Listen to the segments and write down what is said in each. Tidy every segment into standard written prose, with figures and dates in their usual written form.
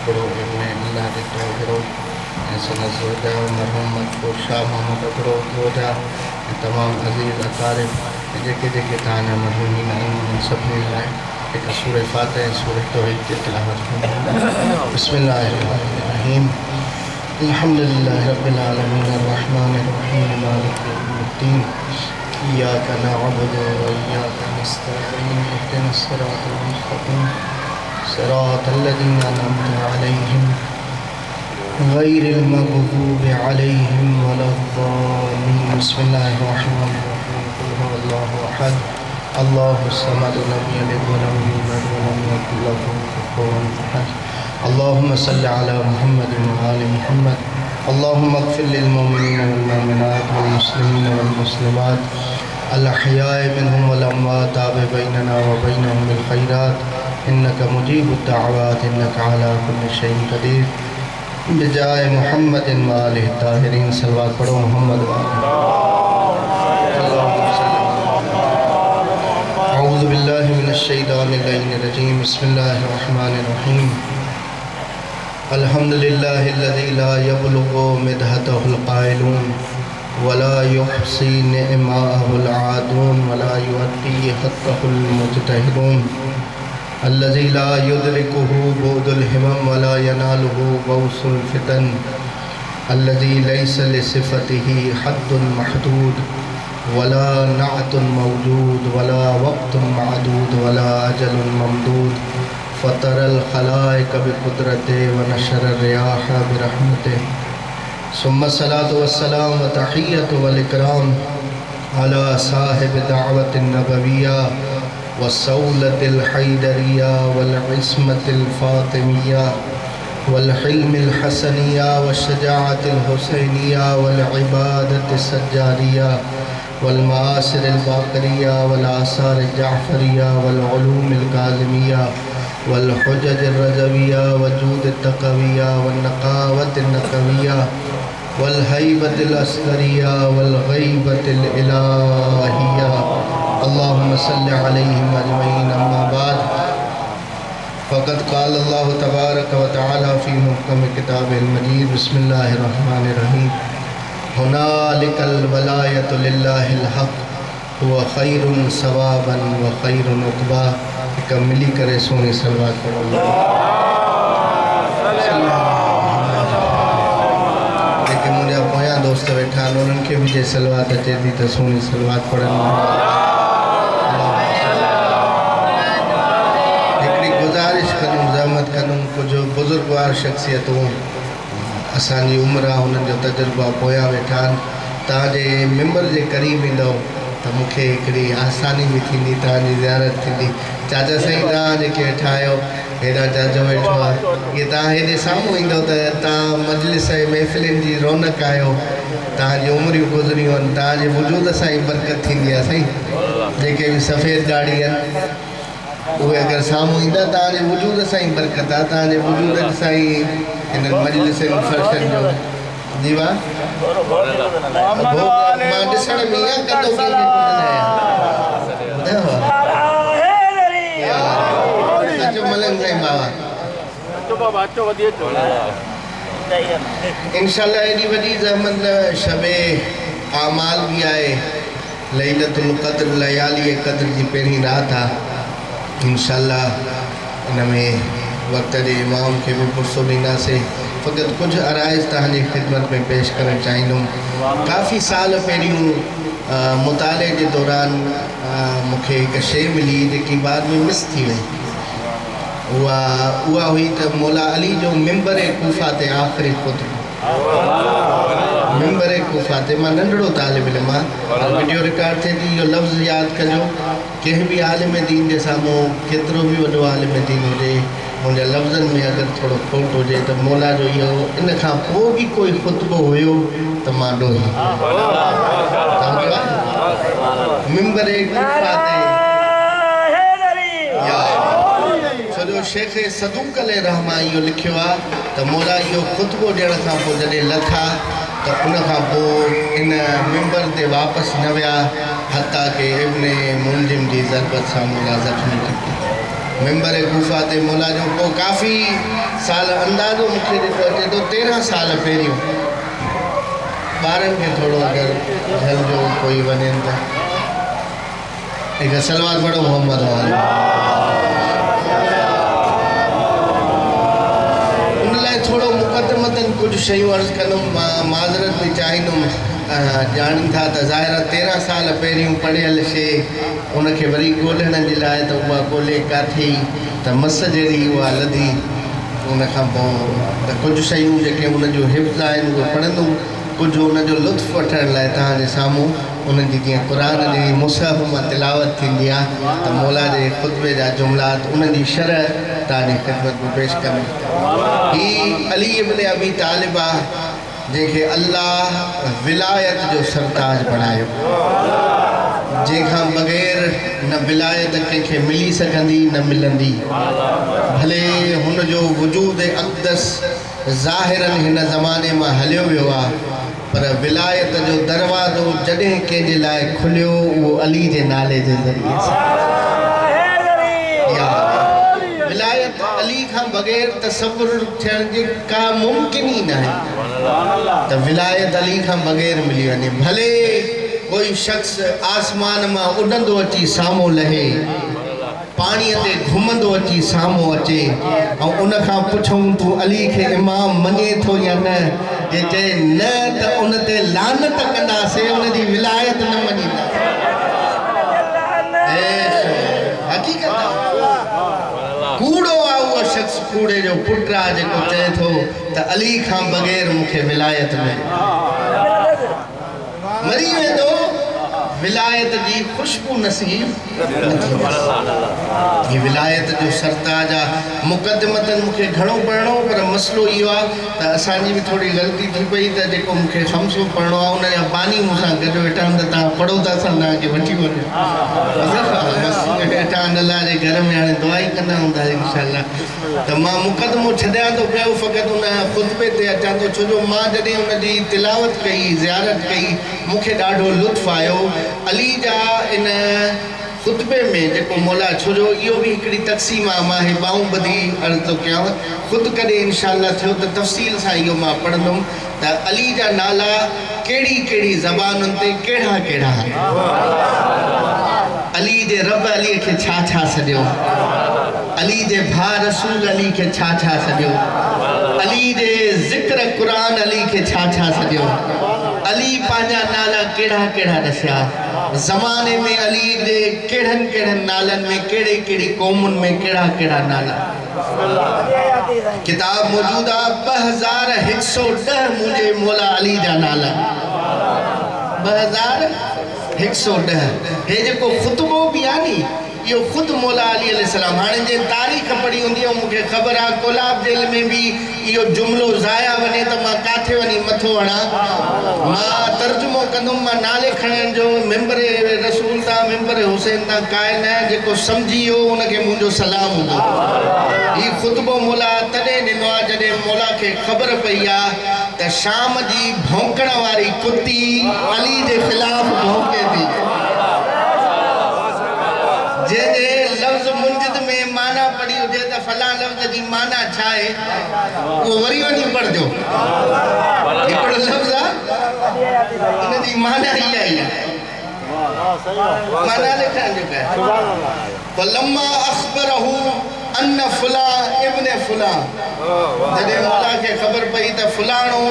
पढ़ो इनमें अल्लाह के तौफीक ऐसा नज़ोजा मरहूम मकबूल शाह मोहम्मद अकरो जोजा तमाम अज़ीज़ अकारिब जेके जेके तव्हांजा मरहूमीन आहिनि सभिनी लाइ हिकु सूरह फातिहा सूरह तौहीद जी तिलावत कंदा। बिस्मिल्लाहिर्रहमानिर्रहीम अल्हम्दुलिल्लाहि रब्बिल आलमीन अर्रहमानिर रहीम मालिकि यौमिद्दीन इय्याका नअबुदु व इय्याका नस्तईन इहदिनस सिरातल मुस्तक़ीम सिरातल लज़ीना अनअमता अलैहिम गैरिल मग़ज़ूबि अलैहिम वलद्दाल्लीन। बिस्मिल्लाहिर रहमानिर रहीम क़ुल हुवल्लाहु अहद अल्लाहुस समद लम यलिद व लम यूलद व लम यकुल लहू कुफुवन अहद। अल्लाहुम्मा सल्लि अला मुहम्मद व आलि मुहम्मद। अल्लाहुम्मा इग़फिर लिल मुमिनीन वल मुमिनात वल मुस्लिमीन वल मुस्लिमात अल अहयाइ मिनहुम वल अमवात ताब बैनना व बैनहुम बिल खैरात इन्नका मुजीबुद दअवात इन्नका अला कुल्लि शैइन क़दीर। बिजाए मुहम्मदिन व आलिहि ताहिरीन। सल्लल्लाहु पढ़ो मोहम्मद व अऊज़ु बिल्लाहि मिनश शैतानिर रजीम। बिस्मिल्लाहिर रहमानिर रहीम। अल्हम्दुलिल्लाहिल्लज़ी ला यबलुगु मिदहतहुल क़ाइलून वला युहसी निअमाहुल आदून वला युअद्दी हक़्क़हुल मुज्तहिदून अल्लज़ी ला युदरिकुहु बुअदुल हिमम वला यनालुहु गौसुल फितन अल्लज़ी लैसा लिसिफ़तिही हद्दुन महदूद वला नअतुन मौजूद वला वक़्तुन मअदूद वला अजलुन ममदूद फ़तरल ख़लाइक़ बिक़ुदरतिही व नशर रियाह बिरहमतिही सुम्मा सलातु वस्सलाम व तहिय्यतु वल इकराम अला साहिब दावतिन नबविय्या वस्सौलतिल हैदरिय्या वल इस्मतिल फ़ातिमिय्या वल हिल्मिल हसनिय्या वश्शजाअतिल हुसैनिय्या वल इबादतिस सज्जादिय्या वल मआसिरिल बाक़रिय्या वल आसारिल जाफ़रिय्या वल उलूमिल काज़िमिय्या वल हुज्जजिर रज़विय्या वजूदित तक़विय्या वन नक़ावतिन नक़विय्या वल हैबतिल अस्करिय्या वल ग़ैबतिल इलाहिय्या। अल्लाहुम्मा सल्लि अलैहिम अजमईन। अम्मा बाद फ़क़द क़ाल अल्लाहु तबारक व तआला फ़ी मुहकम किताबिल मजीद। बिस्मिल्लाहिर रहमानिर रहीम। हुनालिकल वलायतु लिल्लाहिल हक़ हुवा ख़ैरुन सवाबन व ख़ैरुन उक़बा। हिक मिली करे सोनी सलवात पढ़ो। जेके मुंहिंजा पोयां दोस्त वेठा आहिनि उन्हनि खे बि जे सलवात अचे थी त सोनी सलवात पढ़नि। हिकिड़ी गुज़ारिश कंदुमि ज़हमत कंदुमि कुझु बुज़ुर्गवार शख़्सियतूं असांजी उमिरि आहे उन्हनि जो तजुर्बा पोयां वेठा आहिनि तव्हांजे मेंबर जे क़रीब ईंदव त मूंखे हिकिड़ी आसानी बि थींदी तव्हांजी ज़ियारत थींदी। चाचा साईं तव्हां जेके वेठा आहियो हेॾा चाचो वेठो आहे इहे तव्हां हेॾे साम्हूं ईंदव त तव्हां मजलिस ऐं महफ़िलुनि जी रौनक आहियो। तव्हांजी उमिरियूं गुज़रियूं आहिनि तव्हांजे वजूद सां ई बरकत थींदी आहे साईं। जेके बि सफ़ेद ॻाढ़ी आहिनि उहे अगरि साम्हूं ईंदा तव्हांजे वजूद सां ई बरकत आहे तव्हांजे वजूद सां ई हिननि मजलिसनि फ़र्शनि जो दीवा मां ॾिसण में ईअं कंदो इंशाअल्लाह एॾी वॾी ज़हमत शबे आमाल बि आहे। लैलतुल क़द्र लयाली क़द्र जी पहिरीं राति आहे। इंशाअल्लाह इन में वक़्त जे इमाम खे बि पुरसो ॾींदासीं। फ़क़ति कुझु अराइज़ तव्हांजी ख़िदमत में पेश करणु चाहींदुमि। काफ़ी साल पहिरियों मुताले जे दौरान मूंखे हिकु शइ मिली जेकी बाद में मिस थी वई। उहा हुई त मौला अली जो मिंबर कूफ़ा ते आख़िरी ख़ुतबो। मिंबर कूफ़ा ते मां नंढड़ो तालिब इल्म आहे वीडियो रिकॉर्ड थिए थी। इहो लफ़्ज़ यादि कजो कंहिं बि आलिम दीन जे साम्हूं केतिरो बि वॾो आलिम दीन हुजे मुंहिंजा लफ़्ज़नि में अगरि थोरो खोट हुजे त मौला जो इहो इन खां पोइ बि कोई ख़ुतबो हुयो त मां ॾोही मिंबर कूफ़ा ते सॼो शेख सदूक अल रहमा इहो लिखियो आहे त मौला इहो ख़ुतबो ॾियण खां पोइ जॾहिं लथा त उन खां पोइ इन मिंबर ते वापसि न विया हता के इब्न मुलजिम जी ज़रबत सां मौला ज़ख़्मी थी। मेंबर गुफ़ा ते मौला जो को काफ़ी साल अंदाज़ो मूंखे ॾिठो अचे थो 13 साल पहिरियों ॿारनि खे थोरो अगरि झलजो कोई वञे त हिकु सलवार पढ़ो मोहम्मद उन लाइ थोरो मुक़दमतन कुझु शयूं अर्ज़ु कंदुमि मां माज़रत बि चाहींदुमि ॼाणनि था त ज़ाहिर 13 साल पहिरियों पढ़ियल शइ उनखे वरी ॻोल्हण जे लाइ त उहा ॻोल्हे काथे त मस जहिड़ी उहा लधी उनखां पोइ त कुझु शयूं जेके उनजो हिफ़्ज़ आहिनि उहे पढ़ंदुमि कुझु उनजो लुत्फ़ वठण लाइ तव्हांजे साम्हूं उनजी जीअं क़ुर जी मुसहफ़ मां तिलावत थींदी आहे त मौला जे ख़ुतबे जा जुमलात उनजी शरह तव्हांजी ख़िदमत में पेश कंदुमि। हीउ अली इब्न अबी तालिब आहे जंहिंखे अल्लाह विलायत जो सरताज बणायो, जंहिंखां बग़ैर न विलायत कंहिंखे मिली सघंदी न मिलंदी। भले हुनजो वजूद अक़दस ज़ाहिरन हिन ज़माने मां हलियो वियो आहे पर विलायत जो दरवाज़ो जॾहिं कंहिंजे लाइ खुलियो उहो अली जे नाले जे ज़रिए सां। विलायत अली खां बग़ैर तसव्वुर थियण जी का मुमकिन ई न आहे त विलायत अली खां बग़ैर मिली वञे। भले कोई शख़्स आसमान मां उॾंदो अची साम्हूं लहे, पाणीअ ते घुमंदो अची साम्हूं अचे ऐं उनखां पुछूं तूं अली खे इमाम मञे थो या न, जे चए न त उन ते लानत कंदासीं, उनजी विलायत न मञींदासीं। हक़ीक़त कूड़ो आहे उहो शख़्स, कूड़े जो पुटु आहे जेको चए थो त अली खां बग़ैर मूंखे विलायत मिले। मरी वेंदो विलायत जी खुशबू नसीब ये विलायत जो सरताज आहे। मुक़दमतन मूंखे घणो पढ़णो पर मसलो इहो आहे त असांजी बि थोरी ग़लती थी पई त जेको मूंखे ख़म्सो पढ़णो आहे उनजा बानी मूंसां गॾु वेठा आहिनि त तव्हां पढ़ो था असां तव्हांखे वठी वञो। वेठा आहिनि अलाह जे घर में हाणे दुआ ई कंदा हूंदा इंशाअल्लाह। त मां मुक़दमो छॾियां थो पियो, फ़क़ति उन ख़ुतबे ते अचां थो छो जो मां जॾहिं उनजी तिलावत कई ज़ियारत कई मूंखे ॾाढो लुत्फ़ आयो। अली जा इन ख़ुतबे में जेको मौला छो जो इहो बि हिकिड़ी तक़सीम आहे, मां हे ॿाहूं ॿधी अर्ज़ु थो कयां। ख़ुदि कॾहिं इंशाअल्लाह थियो त तफ़सील सां इहो मां पढ़ंदुमि त अली जा नाला कहिड़ी कहिड़ी ज़बानुनि ते कहिड़ा कहिड़ा आहिनि, अली जे रब अलीअ खे छा छा सॼो, अली जे भाउ रसूल अली खे छा छा सॼो, अली जे ज़िक्र क़ुर अली खे छा छा सॼो, अली पंहिंजा नाला कहिड़ा कहिड़ा ॾसिया, ज़माने में अली जे कहिड़नि कहिड़नि नालनि में कहिड़ी कहिड़ी क़ौमुनि में कहिड़ा कहिड़ा नाला। किताब मौजूद आहे 2110 मुंहिंजे मौला अली जा नाला 2110। हे जेको ख़ुतबो बि आहे नी इहो ख़ुदि मौला अली अलैहिस्सलाम, हाणे जे तारीख़ पढ़ी हूंदी ऐं मूंखे ख़बर आहे कोलाब जेल में बि इहो जुमिलो ज़ाया वञे त मां किथे वञी मथो हणां। मां तर्जुमो कंदुमि, मां नाले खणण जो मेंबर रसूल तां मेंबर हुसैन तां क़ाइल आहियां, जेको सम्झी वियो उनखे मुंहिंजो सलाम हूंदो। हीउ ख़ुतबो मौला तॾहिं ॾिनो आहे जॾहिं मौला खे ख़बर पई आहे त शाम जी भौंकण वारी कुती अली जे ख़िलाफ़ भौंके थी। जंहिंजे लफ़्ज़ मुंजिद में माना पढ़ी हुजे त फलां लफ़्ज़ जी माना छा आहे उहो वरी वञी पढ़जो। हिकिड़ो लफ़्ज़ आहे उनजी माना इहा ई आहे, माना लिखण जो आहे फलम्मा अख़बरहू अन फुलां इब्न फुलां, जॾहिं मौला खे ख़बर पई त फुलाणो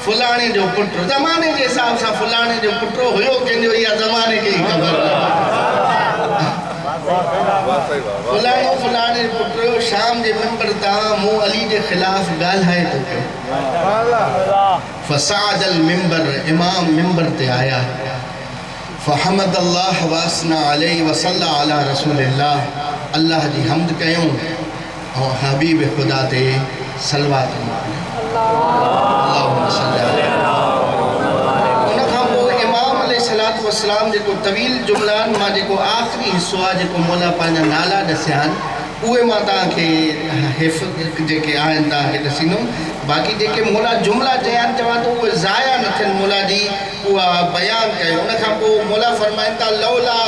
फुलाणे जो पुटु, ज़माने जे हिसाब सां फुलाणे जो पुटु हुयो कंहिंजो इहा ज़माने खे ई ख़बर न, फुलाणो फुलाणे पुटु शाम जे मेंबर तां मूं अली जे ख़िलाफ़ ॻाल्हाए थो पियो। फसादल मिंबर, इमाम मिंबर ते आया, फहमद अल्लाह वासना अलैहि वसल्ला अला रसूलिल्लाह, अल्लाह जी हमद कयूं ऐं हबीब ख़ुदा ते सलवात अल्लाहुम्मा सल्ली अलैहि। उनखां पोइ इमाम अलैहिस्सलातु वस्सलाम जेको तवील जुमलान मां जेको आख़िरी हिसो आहे जेको मौला पंहिंजा नाला ॾसिया आहिनि उहे मां तव्हांखे हिफ़्ज़ जेके आहिनि तव्हांखे ॾसींदुमि। बाक़ी जेके मौला जुमला चया आहिनि चवां थो उहे ज़ाया न थियनि, मौला जी उहा बयानु कयो। उनखां पोइ मौला फ़रमाइनि था लौला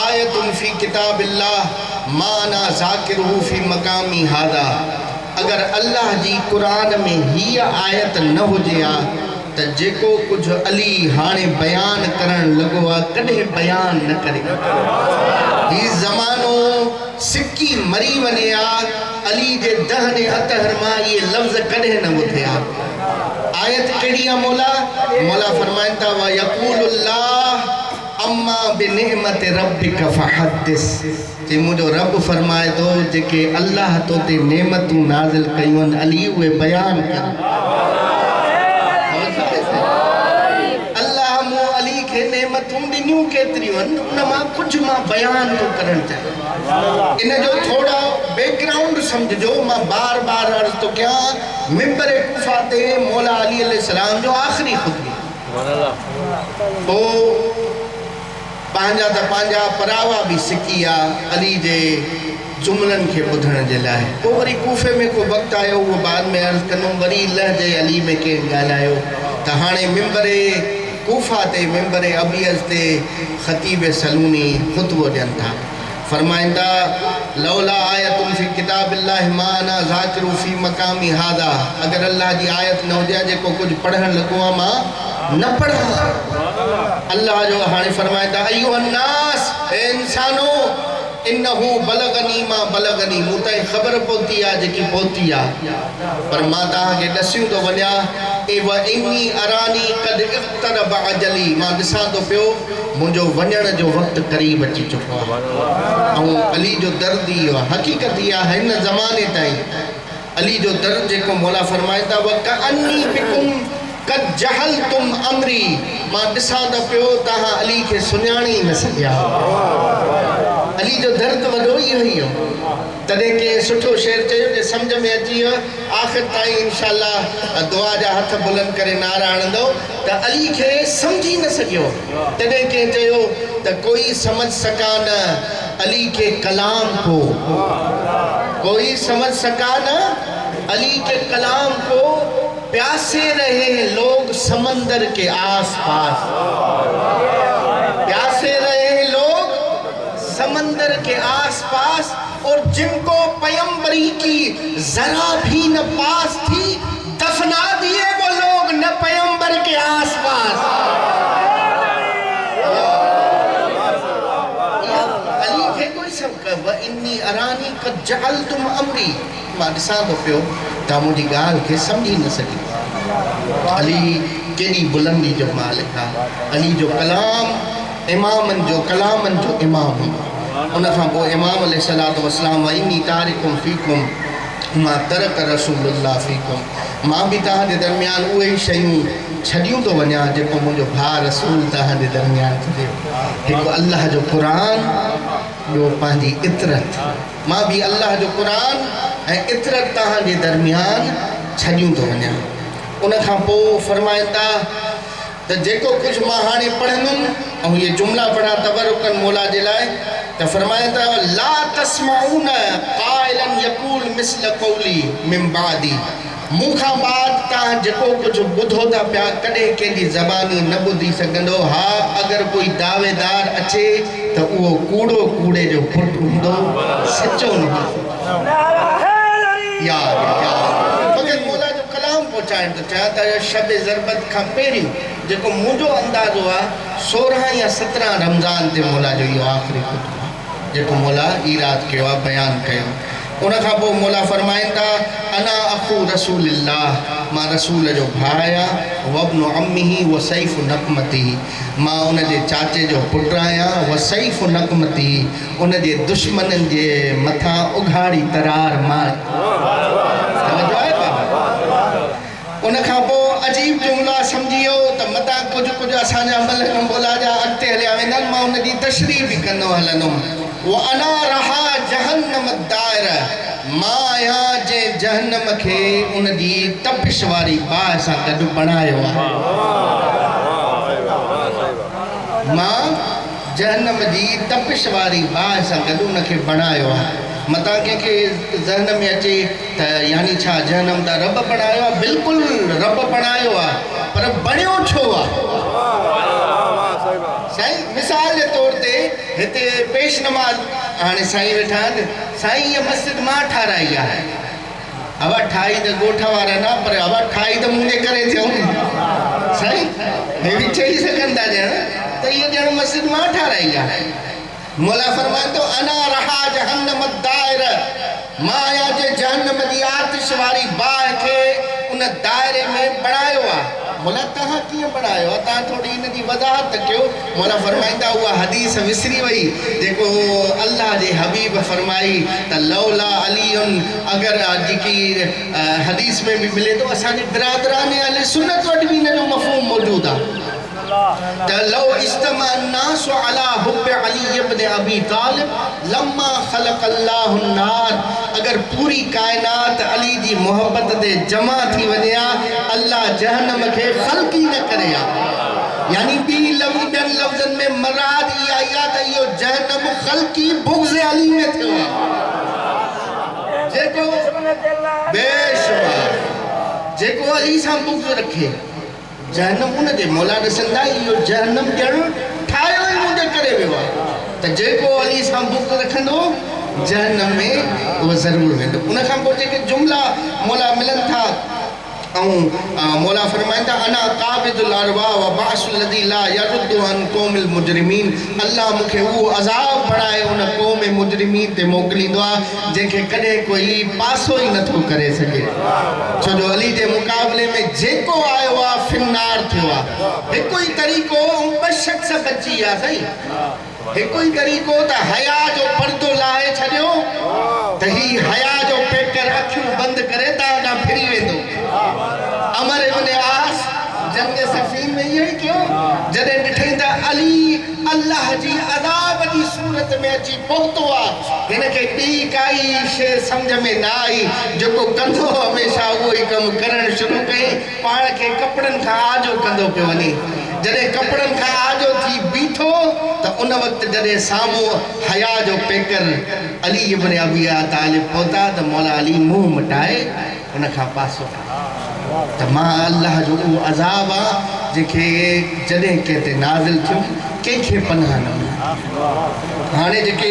आयतुन फ़ी किताबिल्लाह माना ज़ाकिरुहु फी मकामी हादा। अगर अल्लाह जी कुरान में ही आयत न हुजे आ त जेको कुछ अली हाणे बयान करण लगो आ कदे बयान न करे। ही ज़मानो सिक्की मरी वने आ, अली जे दहने अतहर मां ये लफ्ज़ कदे न ॿुधे आ। आयत कहिड़ी आ मौला? मौला फरमाइनि था व यक़ूलुल्लाह अम्मा बिनिअमत रब्बिक फहद्दिस। जे मुंहिंजो रब फरमाए थो जेके अल्लाह तो ते नेमतूं नाज़िल कयूं आहिनि अली उहे बयान कर। अल्लाह मूं अली खे नेमतूं ॾिनियूं केतिरियूं आहिनि, उन मां कुझु मां बयान थो करणु चाहियां। इन जो थोड़ा बैकग्राउंड समझो। मां बार बार अर्ज़ तो कयां, मिंबर कूफा ते मौला अली अलैहिस्सलाम जो आखिरी खुतबो पोइ पंहिंजा त पंहिंजा परावा भी सिकी आ अली जे जुमलन के ॿुधण जे लाइ। पोइ वरी कूफे में को वक़्तु आयो, उहो बाद में अर्ज़ कंदुमि, वरी लहजे अली में के ॻाल्हायो त हाणे मिंबर कूफा ते मिंबर अबियज़ ते ख़तीब सलूनी खुतबो ॾियनि था। फरमाइंदा लौला आयतुन फी किताबिल्लाहि मा अना ज़ाकिरु फी मकामी हादा। अगर अल्लाह जी आयत न हुजे जेको कुछ पढ़ण लगो आ मां न पढ़ा। अल्लाह जो हाणे फरमाइंदा अय्युहन नास, ए इंसानो इन्नहु बलगनी मा बलगनी, मूं ताईं ख़बर पहुती आहे जेकी पहुती आहे, पर मां तव्हांखे ॾसियूं थो वञा ए व इन्नी अरानी कद इक़्तरब अजली, मां ॾिसां थो पियो मुंहिंजो वञण जो वक़्तु क़रीब अची चुको आहे। ऐं अली जो दर्द इहो आहे, हक़ीक़त इहा आहे हिन ज़माने ताईं अली जो दर्द जेको मौला फरमाईंदा व कअन्नी बिकुम कद जहलतुम अमरी, मां ॾिसां थो पियो तव्हां अली खे सुञाणे ई न सघिया। अली जो दर्द वॾो इहो ई हो। तॾहिं कंहिं सुठो शेर चयो जे सम्झ में अची वियो, आख़िर ताईं इंशाअल्लाह दुआ जा हथ बुलंद करे नारा हणंदो त अली खे सम्झी न सघियो। तॾहिं कंहिं चयो त कोई समझ सका न अली के कलाम को, कोई समझ सका न अली के कलाम को, प्यासे रहे लोग समंदर के आसपास, प्यासे रहे लोग समंदर के आसपास, और जिनको पैगंबरी की जरा भी न पास थी दफना दिए वो लोग न पैगंबर के आसपास। अली खे कोई सब व इन्नी अरानी कद जअलतुम अमरी, मां ॾिसां थो पियो तव्हां मुंहिंजी ॻाल्हि खे सम्झी न सघी। अली केॾी बुलंदी जो मालिक आहे। अली जो कलाम इमामनि जो कलामनि जो इमाम। उन खां पोइ इमाम अलैहिस्सलातु वस्सलाम व इन्नी तारिकुम फीकुम मां तरक रसूलुल्लाह फीकुम, मां भी तव्हांजे दरमियान उहे ई शयूं छॾियूं थो वञा जेको मुंहिंजो भाउ रसूल तव्हांजे दरमियान छॾियो। हिकु अल्लाह जो क़ुरान, ॿियो पंहिंजी इतरत। मां भी अल्लाह जो क़ुरान ऐं इतरत तव्हांजे दरमियान छॾियूं थो वञा। उन खां पोइ फरमाईंदा त जेको कुझु मां हाणे पढ़ंदुमि, ऐं इहे जुमिला पढ़ा तबरुकन मौला जे लाइ, त फरमाईंदा ला तस्माऊन क़ाइलन यक़ूल मिस्ल क़ौली मिन बादी, मूंखां बाद तव्हां जेको कुझु ॿुधो था पिया कॾहिं कंहिंजी ज़बानी न ॿुधी सघंदो। हा, अगरि कोई दावेदार अचे त उहो कूड़ो कूड़े जो पुटु हूंदो, सचो न हूंदो। यार मगर मौला जो कलाम पहुचाइण थो चाहियां त शब ज़रबत खां पहिरियों जेको मुंहिंजो अंदाज़ो आहे 16 या 17 रमज़ान ते मौला जो इहो आख़िरी खुतबो आहे जेको मौला ईराद कयो आहे, बयानु कयो। उन खां पोइ मौला फरमाईंदा अना अखू रसूलिल्लाह, मां रसूल जो भाउ आहियां, वब्नु अम्मिही व सैफ़ नक़मती, मां उन जे चाचे जो पुटु आहियां, व सैफ़ नक़मती, उन जे दुश्मननि जे मथां उघाड़ी तरार मां। उन खां पोइ अजीब जुमिला सम्झियो त मतां कुझु कुझु असांजा मलक मौला जा अॻिते हलिया वेंदा आहिनि, मां उन जी तशरीह बि कंदो हलंदुमि। वो अना रहा जहन्नम दायर, मां आहियां जंहिं जहन्नम खे उन जी तपिश वारी बाहि सां गॾु बणायो आहे। मां जहन्नम जी तपिश वारी बाहि सां गॾु उनखे बणायो आहे। मतां कंहिंखे ज़हन में अचे त यानी छा जहन्नम त रब बणायो आहे? बिल्कुलु रब बणायो आहे, पर बणियो छो आहे? साईं मिसाल जे तौर ते हिते पेश नमाज हाणे साईं वेठा आहिनि साईं इहा मस्जिद मां ठाराई आहे हवा ठाही त ॻोठ वारा न पर हवा ठाही त मुंहिंजे करे थियूं साईं हे बि चई सघनि था ॼण त इहा ॼण मस्जिद मां ठाराई आहे मौला फरमाए थो अना रहा जहन्नम दायर मां आहियां जे जहन्नम जी आतिश वारी बाहि खे उन दायरे में बणायो आहे मौला तव्हां कीअं बणायो आहे तव्हां थोरी इन जी वज़ाहत कयो मौला फरमाईंदा उहा हदीस विसरी वई जेको अल्लाह जे हबीब फरमाई त लौला अलीयुन अगरि जेकी हदीस में बि मिले थो असांजे बिरादरान अहले सुन्नत वटि बि इन जो मफ़हूम मौजूदु आहे लौ इज्तमा अन्नास अला हुब्ब अली इब्न अबी तालिब लम्मा खलक अल्लाहु अन्नार अगर पूरी कायनात अली जी मोहब्बत ते जमा थी वञे अल्लाह जहन्नम खे ख़ल्क़ ई न करे यानी ॿी लफ़्ज़नि में मराद इहा आहे त इहो जहन्नम ख़ल्क़ ई बुग़्ज़ अली में थियो आहे जेको बेशुमार जेको अली सां बुग़्ज़ रखे जहन्नम उन जे मौला ॾिसंदा इहो जहन्नम ॼण ठाहियो ई मुंहिंजे करे वियो आहे त जेको अली सां बुग़्ज़ रखंदो जहन्नम में उहो ज़रूरु वेंदो उन खां पोइ जेके जुमिला मौला मिलनि था ऐं मौला फरमाईंदा अना क़ाबिदुल अरवाह व बासुल लज़ी ला यरुद्दु अन क़ौमिल मुजरिमीन अल्लाह मूंखे उहो अज़ाब बणाए उन क़ौम मुजरिमीन ते मोकिलींदो आहे जंहिंखे कॾहिं कोई पासो ई नथो करे सघे छो जो अली जे मुक़ाबले में जेको आयो आहे फिन्नार थियो आहे हिकु ई तरीक़ो ऐं ॿ शख़्स बची विया साईं हिकु ई तरीक़ो त हया जो पर्दो लाहे छॾियो त ही हया जो पेकर अखियूं बंदि करे तव्हां ॾांहुं फिरी वेंदो अमर इब्न आस जंग सफ़ीन में इहो ई कयो जॾहिं ॾिठई त अली अल्लाह जी अज़ाब जी सूरत में अची पहुतो आहे हिन खे ॿी काई शइ सम्झ में न आई जेको कंदो हमेशह उहो ई कमु करणु शुरू कयईं पाण खे कपिड़नि खां आजो कंदो पियो वञे जॾहिं कपिड़नि खां आजो थी बीठो त उन वक़्तु जॾहिं साम्हूं हया जो पेकर अली इब्न अबी तालिब पहुता त मौला अली मुंहुं मटाए उन खां पासो त मां अल्लाह जो उहो अज़ाब आहे जंहिंखे जॾहिं कंहिं ते नाज़िल थियो कंहिंखे पनाह न मिले हाणे जेके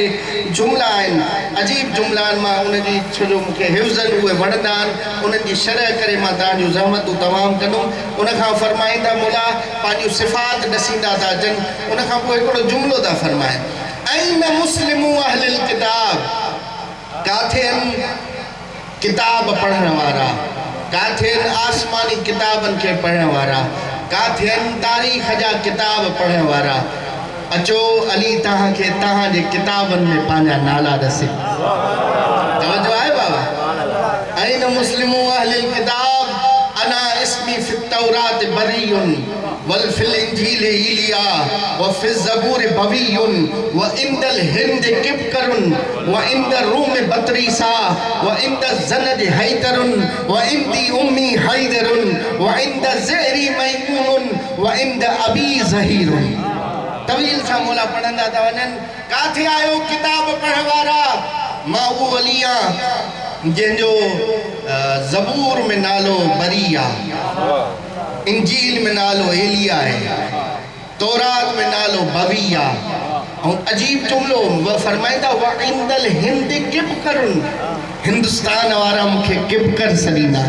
जुमिला आहिनि अजीब जुमिला आहिनि मां उनजी छो जो मूंखे हिफ़्ज़नि उहे वणंदा आहिनि उन्हनि जी शरह करे मां तव्हांजूं ज़हमतूं तमामु कंदुमि उन खां फरमाईंदा मौला पंहिंजूं सिफ़ात ॾसींदा था अचनि उन खां पोइ हिकिड़ो जुमिलो था फरमाइनि ऐं मुस्लिमू अहलिल किताब काथे आहिनि किताब पढ़ण वारा काथे आहिनि आसमानी किताबनि खे पढ़ण वारा काथे आहिनि तारीख़ जा किताब पढ़ण वारा अचो अली तव्हांखे तव्हांजे किताबनि में पंहिंजा नाला ॾसे तवजो आहे बाबा ऐं मुस्लिमू अहलिल किताब अना इस्मी फि तौरात बरीयुन वल फिल इंजील इलिया व फि ज़बूर बवीयुन व इंदल हिंद किबकरुन व इंद रूम बतरीसा व इंद ज़नद हैदरुन व इंदी उम्मी हैदरुन व इंद ज़हरी मैमूनुन व इंद अबी ज़हीरुन तवील सां मौला पढ़ंदा था वञनि काथे आयो किताब पढ़ण वारा मां उहो अली आहियां जंहिंजो ज़बूर में नालो बरी आहे इंजील में नालो एलिया है तौरात में नालो बवी आहे ऐं अजीब जुमिलो फरमाईंदा व इंदल हिंद किबकरुन हिंदुस्तान वारा मूंखे किबकर सॾींदा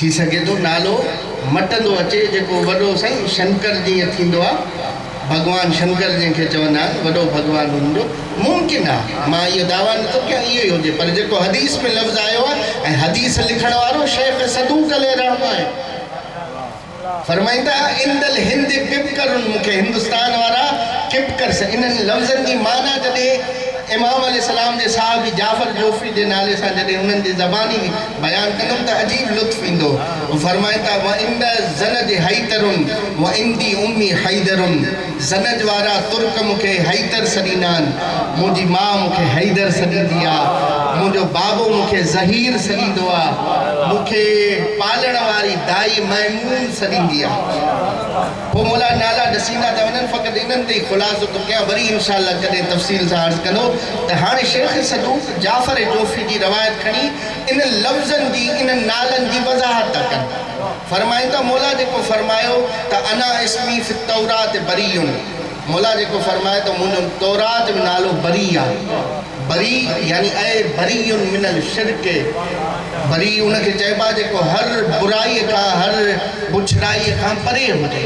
थी सघे थो नालो मटंदो अचे जेको वॾो साईं शंकर जीअं थींदो आहे भगवान शंकर जंहिंखे चवंदा आहिनि वॾो भगवान हुनजो मुमकिन आहे मां इहो दावा नथो कयां इहो ई हुजे पर जेको हदीस में लफ़्ज़ आयो आहे ऐं हदीस लिखण वारो शेख सदूक अलैहि रहमा आहे फरमाईंदा इंदल हिंद किबकर मूंखे हिंदुस्तान वारा किबकर इन्हनि लफ़्ज़नि जी माना जॾहिं इमाम अलैहिस्सलाम जे साहिबी जाफ़र जोफ़ी जे नाले सां जॾहिं उन्हनि जी ज़बानी बयानु कंदुमि त अजीब लुत्फ़ ईंदो फरमाईंदा व इंद ज़नद हैदरुन व इंदी उम्मी हैदरुन ज़नद वारा तुर्क मूंखे हैदर सॾींदा आहिनि मुंहिंजी माउ मूंखे हैदर सॾींदी आहे मुंहिंजो बाबो मूंखे ज़हीर सॾींदो आहे मूंखे पालण वारी दाई मैमून सॾींदी आहे पोइ मौला नाला ॾसींदा था वञनि फ़क़ति इन्हनि ते ई ख़ुलासो थो कयां वरी इंशाअल्लाह कॾहिं तफ़सील सां अर्ज़ु कंदो त हाणे शेख सदूक जाफ़र जोफ़ी जी रवायत खणी इन लफ़्ज़नि जी इन्हनि नालनि जी वज़ाहत था कनि फरमाईंदा मौला जेको फरमायो त अना इस्मी फि तौरात बरीयुन मौला जेको फरमाए तो मुंहिंजो तौरात में नालो बरी आहे। बरी यानी ऐ बरीउन मिनल शिरक, बरी उनखे चइबो आहे जेको हर बुराई खां हर बुछड़ाई खां परे हुजे,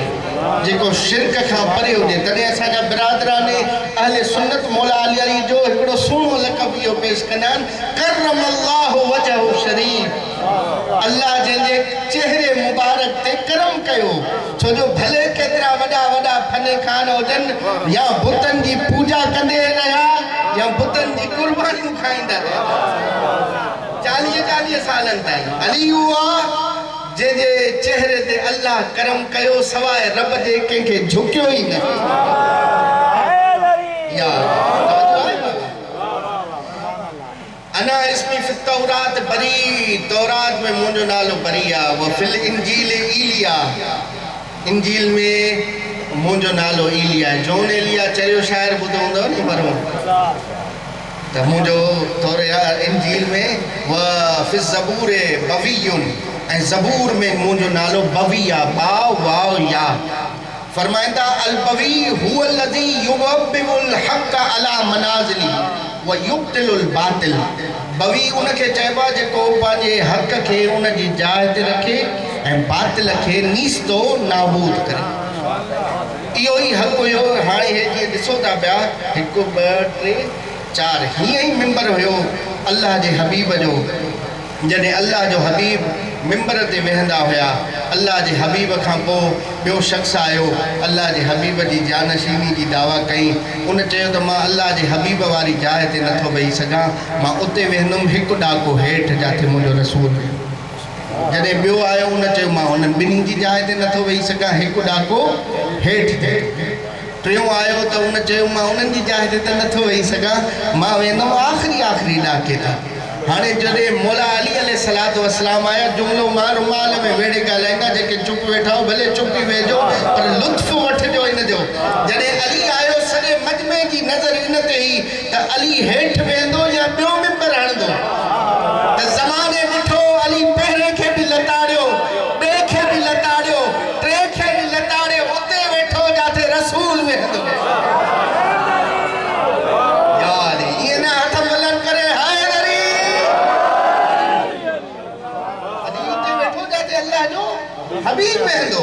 जेको शिरक खां परे हुजे। तॾहिं असांजा बिरादरान अहले सुन्नत मौला अली जो हिकिड़ो सुहिणो लक़ब इहो पेश कंदा आहिनि, करम अल्लाहु वजहु शरीफ। अल्लाह जंहिंजे चेहरे मुबारक ते करम कयो, छो जो भले केतिरा वॾा वॾा फने खान हुजनि या बुतनि जी पूजा कंदे रहिया या बुतनि जी कुर्बानियूं खाईंदा रहिया 40 सालनि ताईं, अली उहो जंहिंजे चेहरे ते अल्लाह करम कयो सवाइ रब जे कंहिंखे झुकियो ई न। अना इसमी फिल तौरात बरी, तौरात में मुंहिंजो नालो बरी आहे। वो फिल इंजील ईलिया, इंजील में मुंहिंजो नालो ईलिया आहे। जॉन एलिया चरियो शाइर ॿुधो हूंदव नी मरो, त मुंहिंजो तौरा इंजील में व फिल ज़बूर बवीयुन, ऐं ज़बूर में मुंहिंजो नालो बवी आहे, बाव वाव या। फरमाइंदा अल बवी हुवल लज़ी युबब्बिउल हक़ अला मनाज़िली व युब्तिलुल बातिल। बवी उनखे चइबो आहे जेको पंहिंजे हक़ खे उन जी जाइ ते रखे ऐं बातिल खे नीस्तो नाबूद करे। इहो ई हक़ हुयो। हाणे हे जीअं ॾिसो था पिया 1 2 3 4 हीअं ई मिंबर हुयो अल्लाह जे हबीब जो। जॾहिं अल्लाह जो हबीब मिंबर ते वेहंदा हुया, अल्लाह जे हबीब खां पोइ ॿियो शख़्स आयो, अल्लाह जे हबीब जी जानशीनी जी दावा कई। उन चयो त मां अल्लाह जे हबीब वारी जाइ ते नथो वेही सघां, मां उते वेहंदुमि हिकु ॾाको हेठि जिथे मुंहिंजो रसूल हुयो। जॾहिं ॿियो आयो उन चयो मां उन्हनि ॿिन्हिनि जी जाइ ते नथो वेही सघां, हिकु ॾाको हेठि ते। टियों आयो त उन चयो मां उन्हनि जी जाइ ते त नथो वेही सघां, मां वेंदुमि आख़िरी ॾाके ते। हाणे जॾहिं मौला अली अलैहिस्सलातु वस्सलाम आया, जुमिलो मां रुमाल में वेड़े ॻाल्हाईंदा, जेके चुप वेठा हो भले चुप ई वेझो पर लुत्फ़ वठिजो इन जो। जॾहिं अली आयो सॼे मजमे जी नज़र इन ते ई त अली हेठि वेंदो या ॿियो मिंबर हणंदो। त ज़माने ॾिठो अली पहिरें खे बि लताड़ियो, ॿिए खे बि लताड़ियो, टे खे बि लताड़ियो, उते वेठो जिथे रसूल वेहंदो। हबीब वेंदो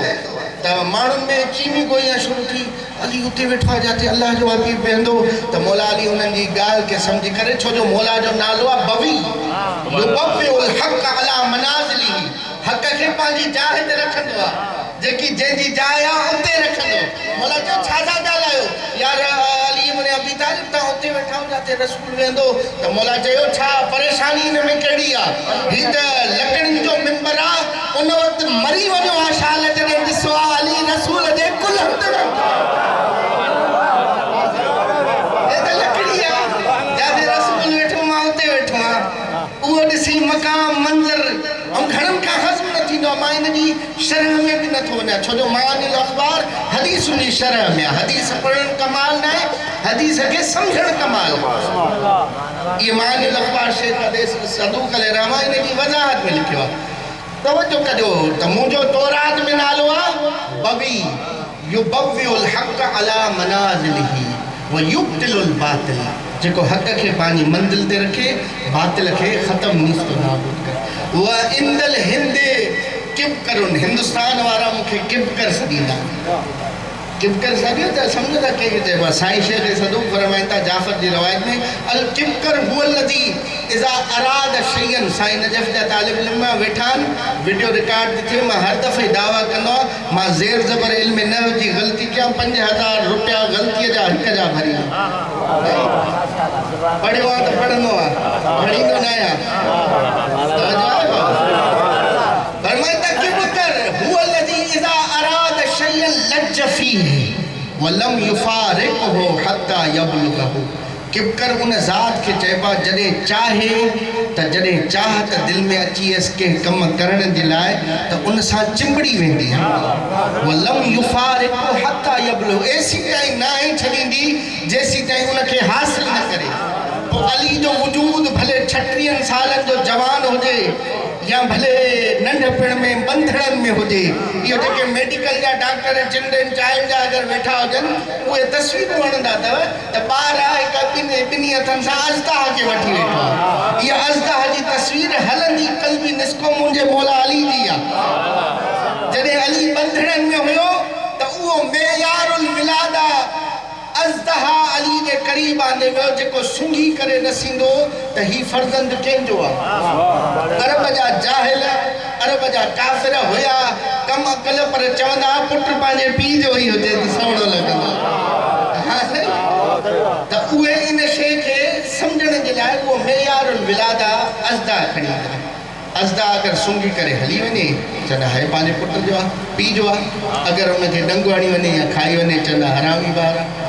त माण्हुनि में चीनी गोइयां शुरू थी, अली उते वेठो आहे जिथे अल्लाह जो हबीब वेंदो। त मौला अली उन्हनि जी ॻाल्हि खे सम्झी करे, छो जो मौला जो नालो आहे बवी, युबब्बिउल हक़ अला मनाज़िली, हक़ खे पंहिंजी जाइ ते रखंदो आहे, जेकी जंहिंजी जाइ आहे उते रखंदो। मौला चयो छा था ॻाल्हायो यार अली इब्न अबी तालिब, तव्हां उते वेठा हो जिथे रसूल वेंदो। त मौला चयो छा परेशानी हिन में कहिड़ी आहे, हीअ त लकड़ियुनि जो मिंबर आहे, उन वक़्तु मरी वञो आहे शाल जॾहिं ॾिसो आहे अली रसूल जे कुल हथ में लकड़ी आहे जिथे रसूल वेठो, मां उते वेठो आहियां। उहो ॾिसी मक़ाम मंज़र ऐं घणनि खां हज़म न थींदो आहे। मां इन जी शरह में बि नथो वञा, छो जो मानिल अख़बार हदीस जी शरह में आहे। हदीस पढ़णु कमाल न आहे, हदीस खे सम्झणु कमाल आहे। इहे मानिल अख़बार शेख सदूक़ अलैहि रहमा इन जी वज़ाहत में लिखियो आहे। तवज्जो कजो त मुंहिंजो तौरात में नालो आहे बवी, युबव्विउल हक़ अला मनाज़िलिही व युब्तिलुल बातिल, जेको हक़ खे पंहिंजी मंज़िल ते रखे, बातिल खे ख़तम नीस्तो नाबूद करे। व इंदल हिंद किबकरुन, हिंदुस्तान वारा मूंखे किबकर सॾींदा। किबकर सॾियो त सम्झो था कंहिंखे चइबो आहे। साईं शेख सदूक़ फरमाइनि था जाफ़र जी रवायत में, अल किबकर हुवल लज़ी इज़ा अराद शयन। साईं नजफ़ जा तालिब इल्म वेठा आहिनि, वीडियो रिकॉर्ड थी थिए, मां हर दफ़े दावा कंदो आहियां मां ज़ेर ज़बर इल्म न जी ग़लती कयां, 5000 रुपया ग़लतीअ जा हिक जा भरी पढ़ियो आहे त पढ़ंदो आहे, पढ़ींदो न आहियां। फरमाइनि था किबकर हुवल लज़ी इज़ा अराद शयन लज्ज फ़ीही व लम युफ़ारिक़हु हत्ता यबलुग़हु। किबकर उन ज़ात खे चइबो आहे जॾहिं चाहे त जॾहिं चाहत दिलि में अची वियसि कंहिं कमु करण जे लाइ त उन सां चिंबड़ी वेंदी आहे। लम युफ़ारिक़हु हत्ता यबलुग़हु, एसी ताईं न आई छॾींदी जेसी ताईं उनखे हासिल न करे। पोइ अली जो वजूद भले 36 सालनि जो जवान हुजे या भले नंढपिण में बंधड़नि में हुजे, इहो जेके मेडिकल जा डॉक्टर चिल्ड्रन चाइल्ड जा अगरि वेठा हुजनि उहे तस्वीरूं वणंदा अथव त ॿार आहे हिकु ॿिन्ही हथनि सां अज़दाह खे वठी वेठो आहे। इहा अज़दाह जी तस्वीर हलंदी क़ल्बी निस्को मुंहिंजे मौला अली जी आहे। जॾहिं अली बंधड़नि में हुयो त उहो मेयारुल विलादा अज़दाह अली जे क़रीब आंदे वियो जेको सुंघी करे ॾसींदो त ही फर्ज़ंद कंहिंजो आहे। अरब जा जाहिल, अरब जा काफ़िर हुया कम अकल, पर चवंदा पुट पंहिंजे पीउ जो ई हुजे त सवणो लॻंदो। हा साईं, त उहे इन शइ खे सम्झण जे लाइ उहो मेयारुल विलादा अज़दाह खणी ईंदा। अज़दाह अगरि सुंघी करे हली वञे चवंदा हे पंहिंजे पुट जो आहे, पीउ जो आहे। अगरि हुनखे डंग हणी वञे या खाई वञे चवंदा हरामी ॿार आहे।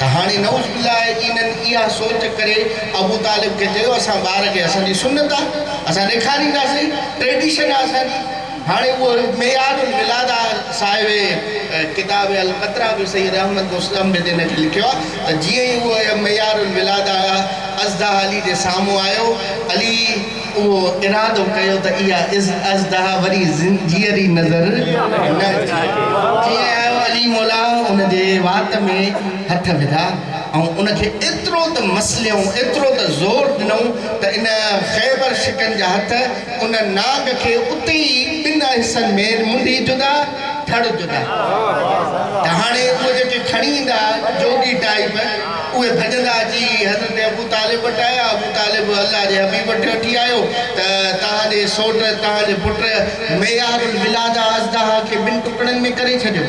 त हाणे नऊज़ बिल्लाह इन्हनि इहा सोच करे अबू तालिब खे चयो असां ॿार खे, असांजी सुन्नत आहे, असां ॾेखारींदासीं, ट्रेडिशन आहे असांजी। हाणे उहो मेयारुल विलादा साहिब किताब अल-क़तरा बि सईद अहमद मुस्लिम बि हिन खे लिखियो आहे त जीअं ई उहो मेयारुल विलादा अज़दाह अली जे साम्हूं आयो, अली उहो इरादो कयो त इहा अज़दाह वरी जीअरी नज़र न अचे। जीअं आयो अली मौला उनजे वात में हथ विधा ऐं उनखे एतिरो त मसलियूं, एतिरो त ज़ोर ॾिनऊं त इन ख़ैबर शिकन जा हथ उन नाग खे उते ई ॿिनि हिसनि में मुंडी जुदा थड़ जुदा। त हाणे उहे जेके खणी ईंदा जोगी टाइप उहे भॼंदा अची हज़रत अबू तालिब वटि आया। अबू तालिब अल्लाह जे हबीब वटि वठी आयो त तव्हांजे सोट, तव्हांजे पुट मेयारुल विलादा अज़दाह खे ॿिनि टुकड़नि में करे छॾियो।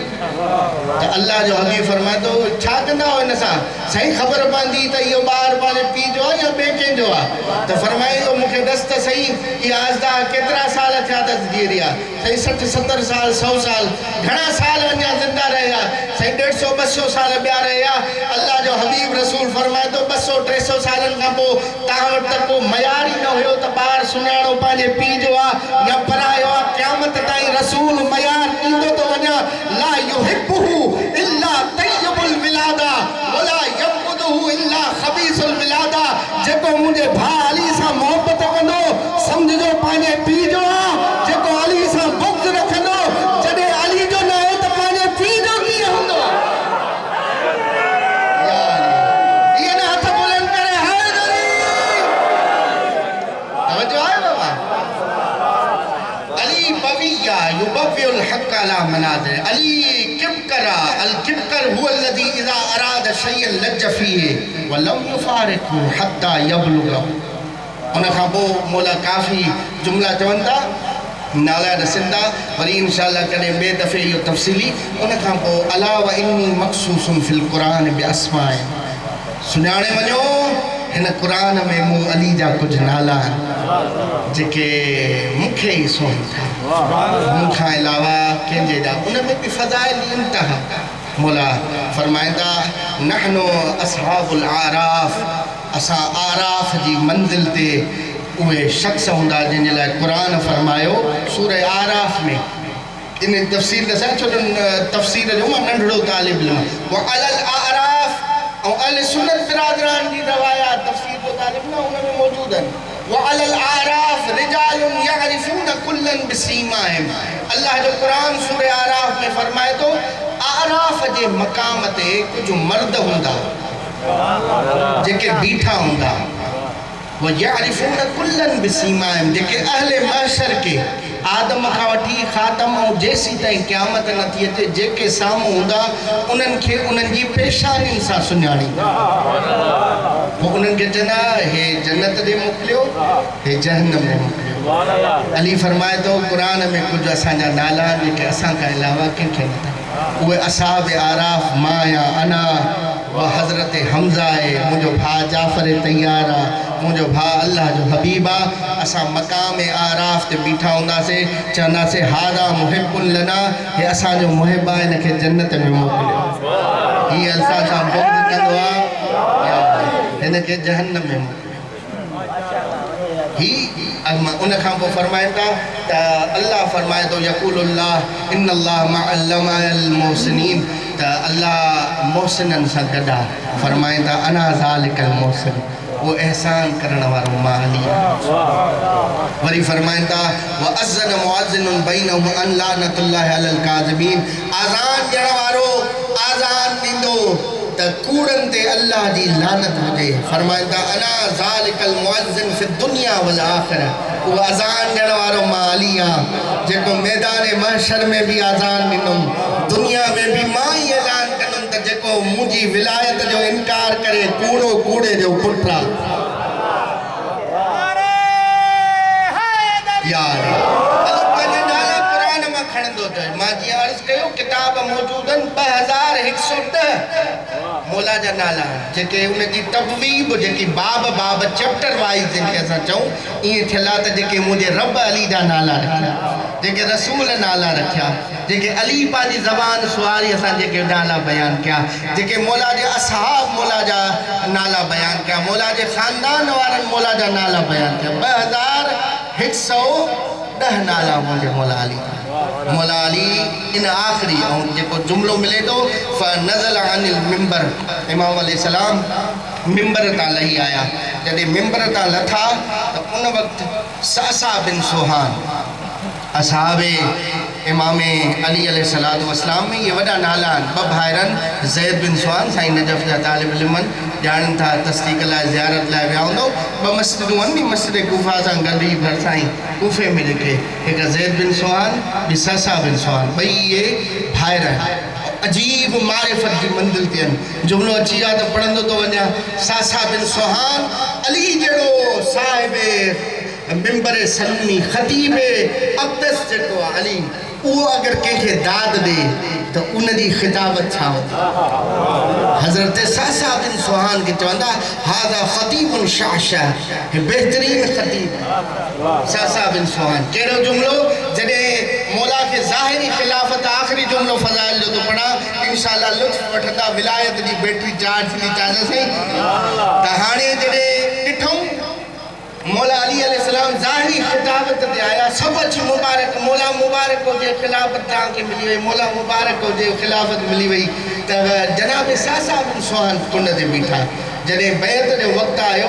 त अल्लाह जो हबीब फरमाए थो छा कंदा हो हिन सां? साईं ख़बर पवंदी त इहो ॿारु पंहिंजे पीउ जो आहे या ॿिए कंहिंजो आहे। त फरमाए थो मूंखे ॾस त सही इहा अज़दाह केतिरा साल थिया अथसि जीअरी आहे? साईं 60-70 साल, 100 साल, घणा साल अञा ज़िंदा रहिया? साईं 150-200 साल ॿिया रहिया। अल्लाह जो हबीब रसूल फरमाए थो 200-300 सालनि खां पोइ तव्हां वटि त को मयार ई न हुयो त ॿारु सुञाणो पंहिंजे पीउ जो आहे या परायो आहे। क़यामत ताईं रसूल मयार ईंदो थो वञा। ला युहिब्बुहु इल्ला तय्यबुल विलादा वला यब्गुदुहु इल्ला ख़बीसुल विलादा। जेको मुंहिंजे भाउ अली सां मोहबत कंदो सम्झजो पंहिंजे पीउ जो आहे। जेको अली सां बुग़्ज़ रखंदो जॾहिं अली जो न आहे त पंहिंजे पीउ जो कीअं हूंदो? अली किबकरा अल किबकर हुआ الذي اذا اراد شيئا लज فيه ولم يفارقه حتى يبلغ। उन खां पोइ मौला काफ़ी जुमला चवनि था, नाला ॾसंदा वरी इंशाअल्लाह कॾहिं ॿिए दफ़े इहो तफ़सीली। उन खां पोइ अला व इन्नी मख़सूसुन फिल क़ुरान बिअस्माए, सुञाणे वञो हिन क़ुरान में मूं अली जा कुझु नाला आहिनि जेके मूंखे ई सोन था, मूंखां अलावा कंहिंजे जा। उन में बि फ़ज़ाइल इंतिहा। मौला फरमाईंदा नहनो असहाबुल आराफ, असां आराफ जी मंज़िल ते उहे शख़्स हूंदा जंहिंजे लाइ क़ुरान फरमायो सूरह आराफ में। इन तफ़सीर ॾिसां छो तफ़सीर जो मां नंढड़ो तालिब इल्मु वो अलल आराफ ऐं अल सुन्नत बिरादरान जी रवायात तफ़सीर जो तालिब न उन में मौजूद आहिनि। वो अलल आराफ रिजालुन यअरिफून कुल्लन बिसीमाहिम। अल्लाह जो क़ुरान सूरह आराफ में फरमाए थो आराफ जे मक़ाम ते कुझु मर्द हूंदा जेके बीठा हूंदा। वो यअरिफून कुल्लन बिसीमाहिम, जेके अहले महशर के आदम खां वठी ख़ातम ऐं जेसीं ताईं क़यामत नथी अचे जेके साम्हूं हूंदा उन्हनि खे उन्हनि जी पेशानियुनि सां सुञाणींदा। पोइ उन्हनि खे चवंदा हे जन्नत ॾे मोकिलियो, हे जहन्नम में मोकिलियो। अली फरमाए थो क़ुरान में कुझु असांजा नाला जेके असां खां अलावा कंहिंखे नथा। उहे असहाब आराफ मां या अना व हज़रत हमज़ा आहे, मुंहिंजो भाउ जाफ़र तैयार आहे, मुंहिंजो भाउ अल्लाह जो हबीब आहे। असां मक़ाम आराफ ते बीठा हूंदासीं चवंदासीं हादा मुहिब्बुन लना, हे असांजो मुहिब आहे, हिनखे जन्नत में मोकिलियो। हीअ असां सां बुग़्ज़ कंदो आहे, हिनखे जहन्नम में मोकिलियो। उन खां पोइ फरमाइनि था त अल्लाह फरमाए थो यक़ूलुल्लाह इन्नल्लाह मअल मुहसिनीन, त अल्लाह मोहसिननि सां गॾु आहे। फरमाईंदा अना ज़ालिकल मोहसिन, वो एहसान करण वारो मां अली वरी फरमाइंदा व अज़न मुअज़्ज़िनुन बैनहुम अन लानतुल्लाहि अलल काज़िबीन आज़ान ॾियण वारो आज़ान ॾींदो त कूड़न ते अल्लाह जी लानत हुजे फरमाइंदा अना ज़ालिकल मुअज़्ज़िन फि दुनिया वल आखिरा वो आज़ान ॾियण वारो मां अली आहियां जेको मैदान महशर में भी आज़ान ॾिनुमि दुनिया में भी मां ही ऐलान कंदुमि त जेको मुंहिंजी विलायत जो इनकार करे कूड़ो कूड़े जो पुटु आहे यार मां जी अर्ज़ कयो किताब मौजूद आहिनि 2110 मौला जा नाला जेके उनजी तबवीब जेकी बाब बाब चैप्टर वाइज जिनके असां चऊं ईअं थियल आहे त जेके मुंहिंजे रब अली जा नाला रखिया जेके रसूल नाला रखिया जेके अली पंहिंजी ज़बान सुवारी असां जेके नाला बयानु कया जेके मौला जे असहाब मौला जा नाला बयानु कया मौला जे ख़ानदान वारनि मौला जा नाला बयानु कया 2110 नाला मुंहिंजे मौला अली इन आखिरी ऐं जेको जुमिलो मिले थो फ़नज़ल अनिल मिंबर इमाम अलैहिस्सलाम मिंबर तां लही आया जॾहिं मिंबर तां लथा त उन वक़्तु सासा बिन सोहान असहाबे इमाम अली अलैहिस्सलातु वस्सलाम में ये वॾा नाला आहिनि ॿ भाइर आहिनि ज़ैद बिन सुहान साईं नजफ़ जा तालिब इल्म ॼाणनि था तस्दीक़ लाइ ज़ियारत लाइ विया हूंदो ॿ मस्जिदूं आहिनि मस्जिद कूफा सां गॾु ई भरिसां ई कूफे में जेके हिकु ज़ैद बिन सुहान ॿी सासा बिन सुहान ॿई इहे भाइर आहिनि अजीब मारिफत जी मंज़िल ते आहिनि जुमिलो अची विया त पढ़ंदो थो वञा सासा बिन सुहान अली जहिड़ो साहिबे मिंबर सलमी ख़तीबे अक़दस जेको आहे अली उहो अगर कंहिंखे दाद ॾे त उन जी ख़िताबत छा हज़रत सासा बिन सुहान खे चवंदा हाज़ा ख़तीबुन शाह बेहतरीन ख़तीब सासा बिन सुहान कहिड़ो जुमिलो जॾहिं मौला खे ज़ाहिरी ख़िलाफ़त आख़िरी जुमिलो फ़ज़ाइल जो थो पढ़ा इंशाअल्लाह लुत्फ़ वठंदा विलायत जी बैटरी चार्ज थी चार्ज साईं त हाणे जॾहिं ॾिठूं मौला अली अलैहिस्सलाम ज़ाहिरी ख़िताबत ते आया सभु अची मुबारक मौला मुबारक हुजे ख़िलाफ़त तव्हांखे मिली वई मौला मुबारक हुजे ख़िलाफ़त मिली वई त जनाब सासा बिन सुहान कुंड ते बीठा जॾहिं बैत जो वक़्तु आयो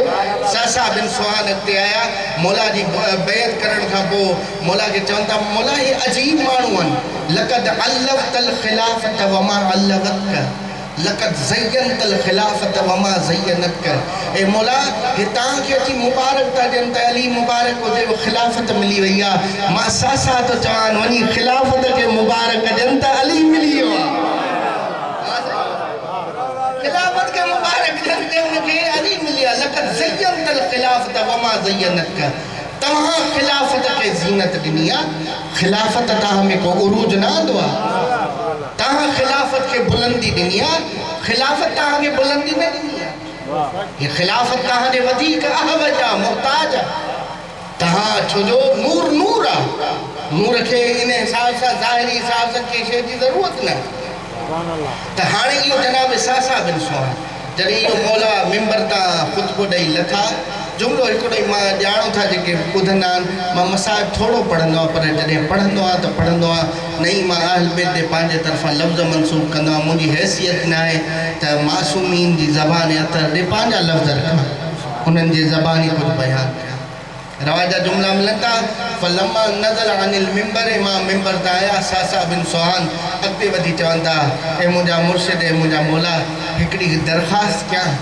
सासा बिन सुहान अॻिते आया मौला जी बैत करण खां पोइ मौला खे चवनि था मौला हे अजीब माण्हू आहिनि लक़द अल्लफ़तल ख़िलाफ़त वमा अल्लफ़तक लक़द ज़य्यनतल ख़िलाफ़त वमा ज़य्यनतक ए मौला हे तव्हांखे अची मुबारक था ॾियनि त अली मुबारक हुजे ख़िलाफ़त मिली वई आहे मां सासा थो चवां वञी ख़िलाफ़त खे मुबारक ॾियनि त अली मिली वियो आहे ख़िलाफ़त खे मुबारक ॾियनि त उनखे अली मिली आहे लक़द ज़य्यनतल ख़िलाफ़त वमा ज़य्यनतक तव्हां ख़िलाफ़त खे ज़ीनत ॾिनी आहे ख़िलाफ़त तव्हां में को उरूज न आंदो आहे तव्हां ख़िलाफ़त खे बुलंदी ॾिनी आहे ख़िलाफ़त तव्हांखे बुलंदी न ॾिनी आहे हीअ ख़िलाफ़त तव्हांजे वधीक अहवज आहे मुहताज आहे तव्हां छो जो नूर नूर आहे नूर खे इन हिसाब सां ज़ाहिरी हिसाब सां कंहिं शइ जी ज़रूरत न त हाणे इहो जनाब सासा बिन सुहान जॾहिं इहो मौला मिंबर तां ख़ुतबो ॾेई लथा जुमिलो हिकिड़ो ई मां ॼाणो था जेके ॿुधंदा आहिनि मां मसाइब थोरो पढ़ंदो आहियां पर जॾहिं पढ़ंदो आहे त पढ़ंदो आहे न ई मां अहल बैत ते पंहिंजे तरफ़ां लफ़्ज़ मनसूब कंदो आहियां मुंहिंजी हैसियत न आहे त मासूमीन जी ज़बान अतर ॾे पंहिंजा लफ़्ज़ रखां उन्हनि जी ज़बानी कुझु बयानु कयां रवाजा जुमिला मिलनि था फलम्मा नज़ल अनिल मिंबर मां मिंबर तां आया सासा बिन सुहान अॻिते वधी चवनि था ए मुंहिंजा मुर्शिद ए मुंहिंजा मौला हिकिड़ी दरख़्वास्त कयां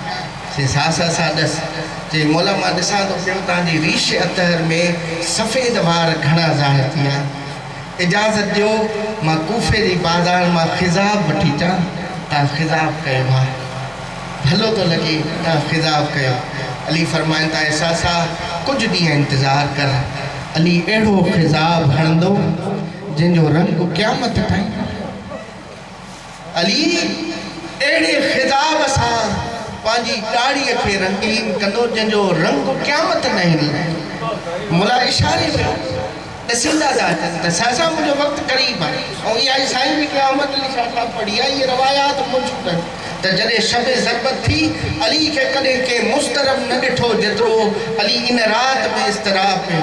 से सासा सां ॾस जे मौला मां ॾिसां थो पियो तव्हांजी रीश अतहर में सफ़ेद वार घणा ज़ाहिर थी विया इजाज़त ॾियो मां कूफे जी बाज़ार मां ख़िज़ाब वठी अचां तव्हां ख़िज़ाब कयो आहे भलो थो लॻे तव्हां ख़िज़ाब कयो अली फरमाइनि था सासा कुझु ॾींहं इंतज़ारु कर अली अहिड़ो ख़िज़ाब हणंदो जंहिंजो रंग क़यामत ताईं अली अहिड़े ख़िज़ाब सां पंहिंजी ॾाढ़ीअ खे रंगीन कंदो जंहिंजो रंग क़यामत न ईंदो मुला इशारे में ॾसींदा था अचनि त सासा मुंहिंजो वक़्तु क़रीब आहे ऐं इहा ई साईं बि क़यामत अली छा पढ़ी आहे इहे रवायात मौजूदु आहिनि त जॾहिं शब ज़रबत थी अली खे कॾहिं के मुस्तरब न ॾिठो जेतिरो अली इन रात में इस्तराब में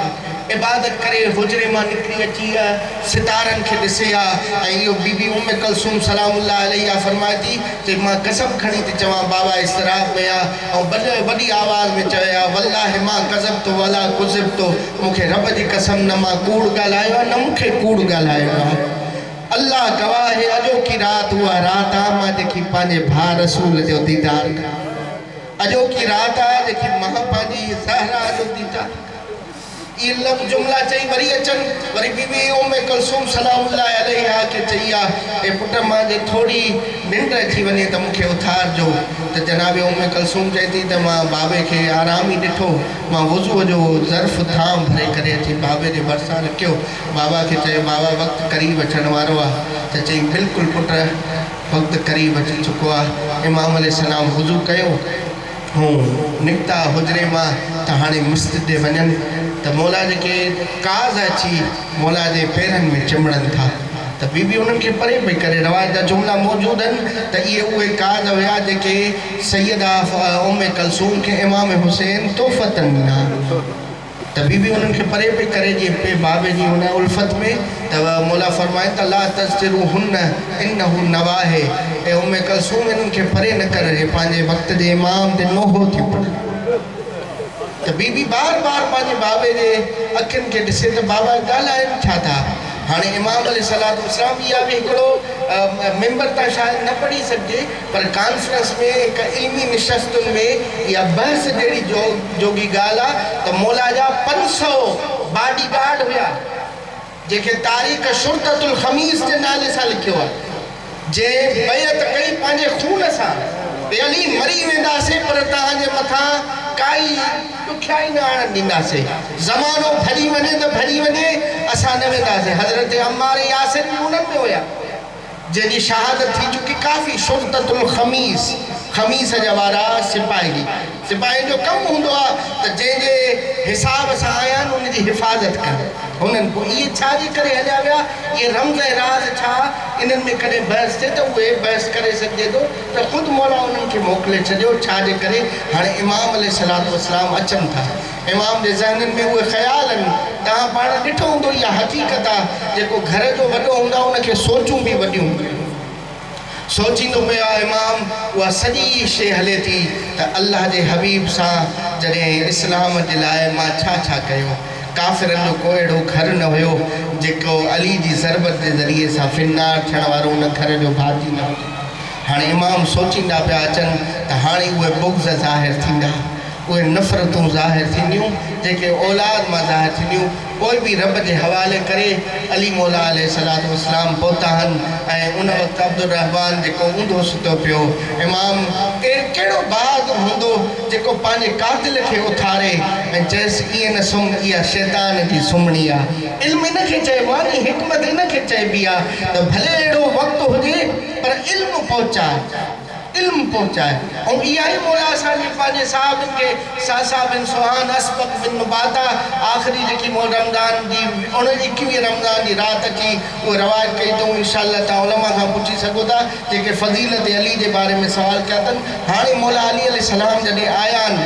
इबादत करे हुजरे मां निकिरी अची सितारनि खे ॾिसे आहे। इहो बीबी उम्मे कलसूम सलामुल्लाह अलैहा फरमाए थी त मां कसम खणी थी चवां बाबा इस्तराब में ऐं वॾी आवाज़ में चयो वल्लाह मां कज़ब तो वला कुज़िब तो, मूंखे रब जी कसम न मां कूड़ ॻाल्हायो न मूंखे कूड़ ॻाल्हायो आहे। अल्लाह गवाह है अॼोकी रात उहा रात आहे मां जेकी पंहिंजे भाउ रसूल जो दीदार कयां। अॼोकी रात आहे जेकी मां पंहिंजी ज़हरा जो दीदार। ये लफ़्ज़ जुमला चई वरी अचनि वरी बीबी उम्मे कलसूम सलामुल्लाह अलैहा खे चई ए पुट मां जे थोड़ी निंड अची वञे त मूंखे उथारजो। त जनाब उम्मे कलसूम चए थी त मां बाबे खे आराम ई ॾिठो, मां वुज़ूअ जो ज़र्फ़ थाम भरे करे अची बाबे जे भरिसां रखियो। बाबा खे चयो बाबा वक़्तु क़रीब अचण वारो आहे। त चई बिल्कुलु पुट वक़्तु क़रीब अची चुको आहे। इमाम अलैहिस्सलाम वुज़ू कयो, हूँ निकिता हुजरे मां त हाणे मस्जिद ते वञनि त मौला जेके काज़ अची मौला जे पेरनि में चिमड़नि था त बीबी उन्हनि खे परे पई करे। रवायत जा जुमला मौजूदु आहिनि त इहे उहे काज़ हुया जेके सैयदा उम्मे कलसूम खे इमाम हुसैन तोहफ़तन ॾिना। त बीबी उन्हनि खे परे पई करे जीअं पे बाबे जी हुन उल्फत में त मौला फरमाइनि त ला तस्तिरूहुन्न इन्नहु नवाहे। ऐं उम्मे कलसूम इन्हनि खे परे न कर, पंहिंजे वक़्त जे इमाम ते नोहो थी पड़े। त बीबी बार बार पंहिंजे बाबे जे अखियुनि खे ॾिसे त बाबा ॻाल्हाइनि छा था। हाणे इमाम अलैहिस्सलाम इहा बि हिकिड़ो मेंबर तां शायदि न पढ़ी सघिजे पर कॉन्फ्रेंस में हिकु इल्मी निशस्तुनि में इहा बहस जहिड़ी जोगी ॻाल्हि आहे त मौला जा 500 बॉडी गार्ड हुया जेके तारीख़ शुरतुल ख़मीस जे नाले सां लिखियो आहे। जे बैत कई पंहिंजे खून सां अली मरी वेंदासीं पर तव्हांजे मथां काई ॾुखियाई न आणणु ॾींदासीं। ज़मानो भॼी वञे त भॼी वञे असां न वेंदासीं। हज़रत अम्मार यासिर बि उन्हनि में हुया जंहिंजी शहादत थी चुकी काफ़ी। शुरतुल ख़मीस ख़मीस जा वारा सिपाही जो कमु हूंदो आहे त जंहिंजे हिसाब सां आया आहिनि उनजी हिफ़ाज़त कनि। हुननि पोइ इहे छाजे करे हलिया विया, इहे रम्ज़ ऐं राज़ छा इन्हनि में कॾहिं बहस थिए त उहे बहस करे सघिजे थो त ख़ुदि मौला उन्हनि खे मोकिले छॾियो। छाजे करे हाणे इमाम अलैहिस्सलाम अचनि था, इमाम जे ज़हननि में उहे ख़्याल आहिनि। तव्हां पाण ॾिठो हूंदो इहा हक़ीक़त आहे जेको घर जो वॾो हूंदो आहे उनखे सोचूं बि वॾियूं सोचींदो पियो आहे इमाम। उहा सॼी शइ हले थी त अल्लाह जे हबीब सां जॾहिं इस्लाम जे लाइ मां छा छा कयो। काफ़िरनि जो को अहिड़ो घर न हुयो जेको अली जी ज़रबत जे ज़रिए सां फिन्नार थियण वारो उन घर जो भाती न हुजे। हाणे इमाम सोचींदा पिया अचनि त हाणे उहे बुग़्ज़ ज़ाहिर थींदा, उहे नफ़रतूं ज़ाहिर थींदियूं जेके औलाद मां ज़ाहिर थींदियूं। कोई बि रब जे हवाले करे अली मौला अलैहिस्सलाम पहुता आहिनि ऐं उन वक़्तु अब्दुर रहमान जेको ऊंधो सुतो पियो। इमाम कहिड़ो बहादुर हूंदो जेको पंहिंजे कातिल खे उथारे ऐं चएसि ईअं न सुम्ह, इहा शैतान जी सुम्हणी आहे। इल्मु इन खे चइबो आहे नी, हिकमत इन खे चइबी आहे त भले अहिड़ो वक़्तु हुजे पर इल्मु पहुचाए। ऐं इहा ई मौला असांजे पंहिंजे साहिबनि खे सासा बिन सुहान असबक बिन नुबाता आख़िरी जेकी रमज़ान जी 21 रमज़ान जी राति अची उहे रवायत कई अथऊं। इंशाअल्लाह तव्हां उलमा खां पुछी सघो था जेके फ़ज़ीलत अली जे बारे में सवाल कया अथनि। हाणे मौला अली अलैहिस्सलाम जॾहिं आया आहिनि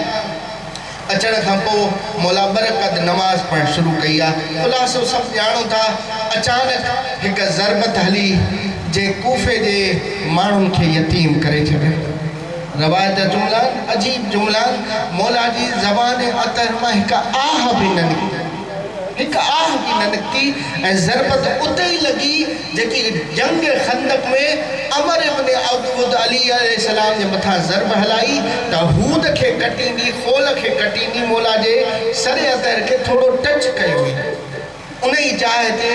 अचण खां पोइ मौला बरकत नमाज़ पढ़णु शुरू कई आहे। ख़ुलासो सभु ॼाणो था, अचानक हिकु ज़रबत हली जे कूफ़े जे माण्हुनि खे यतीम करे छॾियो। रवायत जा जुमला अजीब जुमला, मौला जी ज़बान अतर मां हिकु आह बि न निकिती ऐं ज़रबत उते ई लॻी जेकी जंग खंदक में अमर इब्न अब्द अली अलैहिस्सलाम जे मथां ज़रब हलाई त हूद खे कटींदी, खोल खे कटींदी, मौला जे सरे अतर खे थोरो टच कयो हुई। उन ई जाइ ते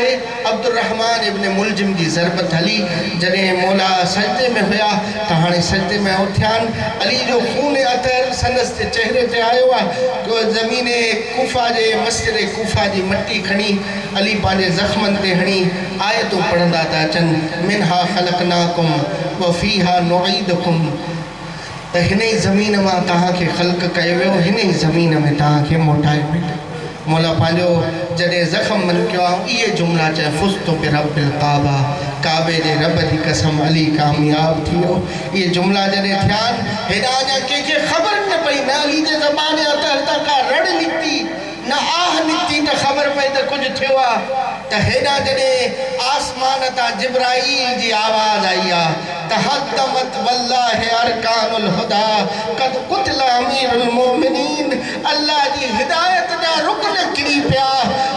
अब्दुर रहमान इब्न मुलजिम जी ज़रबत हली। जॾहिं मौला सजदे में हुया त हाणे सजदे में उथिया आहिनि, अली जो खून अतर संदसि जे चहिरे ते आयो आहे। ज़मीन कूफ़ा जे मस्जिद कूफ़ा जी मटी खणी अली पंहिंजे ज़ख़्मनि ते हणी आयतूं पढ़ंदा था अचनि, मिनहा ख़लक़नाकुम व फ़ीहा नुईदुकुम। त हिन ई ज़मीन मां तव्हांखे ख़ल्क़ कयो वियो, हिन ई ज़मीन में तव्हांखे मोटाए वेंदो। मौला पंहिंजो जॾहिं ज़ख़्म मन कयो आहे इहे जुमला चए फुस्तु बिरब्बिल काबा, काबे जे रब जी कसम अली कामयाब थी वियो। इहे जुमला जॾहिं थिया आहिनि हेॾा अञा कंहिंखे ख़बर न पई, न अली जे ज़बान अतर तां का रड़ निकिती न आह निकती त ख़बर पई त कुछ थियो आ त हेॾा जॾहिं आसमान तां जिब्राईल जी आवाज़ आई आ तहद्दमत वल्लाहि अरकानुल हुदा कद कुतल अमीरुल मोमिनीन। अल्लाह जी हिदायत जा रुकन किरी पिया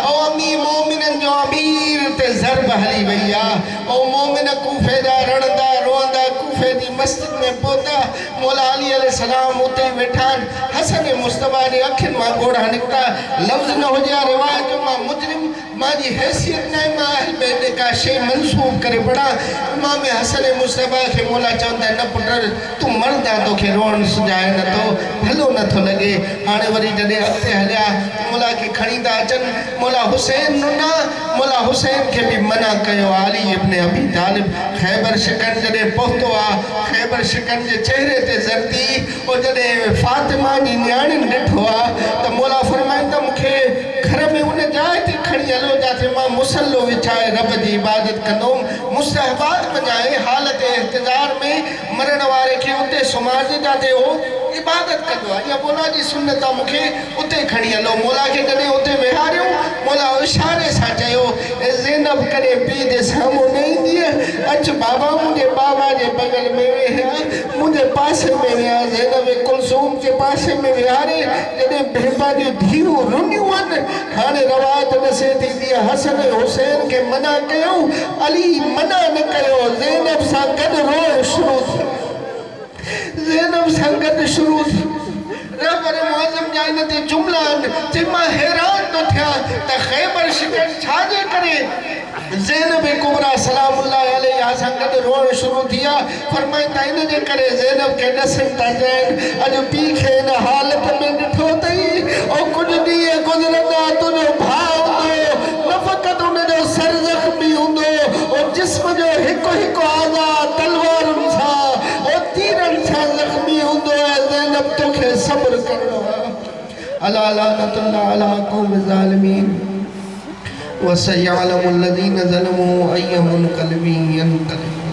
ओ अमीर मोमिनन जो अमीर ते ज़रब हली वई आ। ओ मोमिन कूफे जा रड़ंदा रोंदा कूफे जी मस्जिद में पहुता। मौला अली अलैहिस्सलाम उते वेठा हसन मुस्तफा जी अखियुनि मां ॻोढ़ा निकिता। लफ़्ज़ न हुजे रिवायत जो मां मुजरिम मां जी हैसियत न मां अहल बैत का शइ मंसूब करे पढ़ा। इमाम हसन मुस्तफा के मौला चवंदा न पुट तू मर्द आ तोखे रोअण सुझाए नथो भलो नथो लगे। हाणे वरी जॾहिं अॻिते हलिया मौला खे खणी था अचनि। मौला हुसैन नुना मौला हुसैन के भी मना कयो। अली इब्न अबी तालिब खैबर शिकन जॾहिं पहुतो आ खैबर शिकन जे चेहरे ते ज़रदी और जॾहिं फातिमा जी न्याणियुनि ॾिठो आ त मौला फरमाईंदा मूंखे घर में उन जाइ ते खणी हलो जाते मां मुसल्लो विछाए रब जी इबादत कंदुमि। मुस्तहबात बजाए हालत इंतज़ार में मरण वारे खे उते सुमारिजे जाते हो इबादत कंदो आहे। या मौला जी सुन्नत आहे मूंखे उते खणी हलो। मौला खे जॾहिं उते वेहारियो मौला इशारे सां चयो ज़ैनब कॾहिं पीउ जे साम्हूं न ईंदी अच बाबा मुंहिंजे बाबा जे बगल में वेहा मुंहिंजे पासे में वेहा। ज़ैनब कुलसूम जे पासे में वेहारे जॾहिं बेबा जूं धीअरूं रुनियूं आहिनि। हाणे रवायत ॾसे थी हसन हुसैन खे मना कयूं अली मना न कयो। ज़ैनब सां गॾु रोअण शुरू थियो। ज़ैनब सां गॾु शुरू थियो। रबर मुअज़्ज़म जा इन ते जुमला आहिनि चई मां हैरान थो थियां त खैबर शिकन छाजे करे ज़ैनब कुबरा सलामुल्लाह अलैहा सां गॾु रोअण शुरू थी आहे। फरमाईंदा इन जे करे ज़ैनब खे ॾसनि था चवनि अॼु पीउ खे हिन हालत में ॾिठो अथई ऐं कुझु ॾींहं गुज़रंदा तुंहिंजो भाउ हूंदो न फ़क़ति हुनजो सर ज़ख़्मी हूंदो और जिस्म जो हिकु हिकु आज़ा तलवारुनि सां और तीरनि सां ज़ख़्मी हूंदो ऐं ज़ैनब तोखे सब्र करिणो आहे। अला लानतुल्लाह अला क़ौम ज़ालिमीन वसयअलमुल्लज़ीन ज़लमू अय्युहुल मुनक़लिबीन यनक़लिबून।